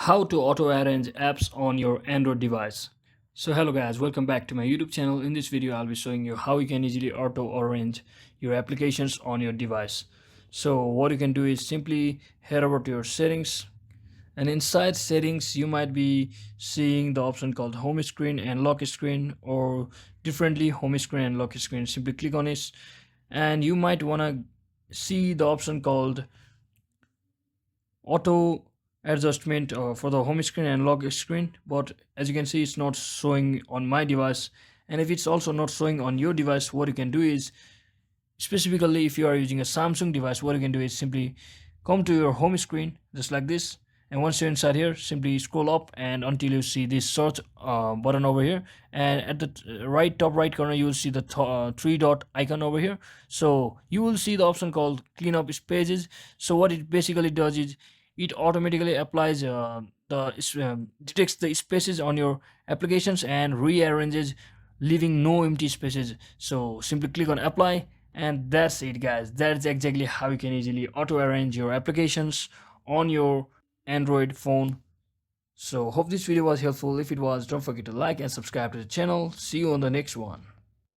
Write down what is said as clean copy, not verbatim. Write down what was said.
How to auto arrange apps on your Android device. So hello guys, welcome back to my YouTube channel. In this video I'll be showing you how you can easily auto arrange your applications on your device. So what you can do is simply head over to your settings, and inside settings you might be seeing the option called home screen and lock screen, or differently home screen and lock screen. Simply click on it and you might want to see the option called auto adjustment for the home screen and lock screen, but as you can see it's not showing on my device. And if it's also not showing on your device, what you can do is, specifically if you are using a Samsung device, what you can do is simply come to your home screen just like this, and once you're inside here, simply scroll up and until you see this search button over here, and at the top right corner you will see the three dot icon over here. So you will see the option called clean up pages. So what it basically does is it automatically applies detects the spaces on your applications and rearranges, leaving no empty spaces. So simply click on apply, and that's it guys. That's exactly how you can easily auto arrange your applications on your Android phone. So hope this video was helpful. If it was, don't forget to like and subscribe to the channel. See you on the next one.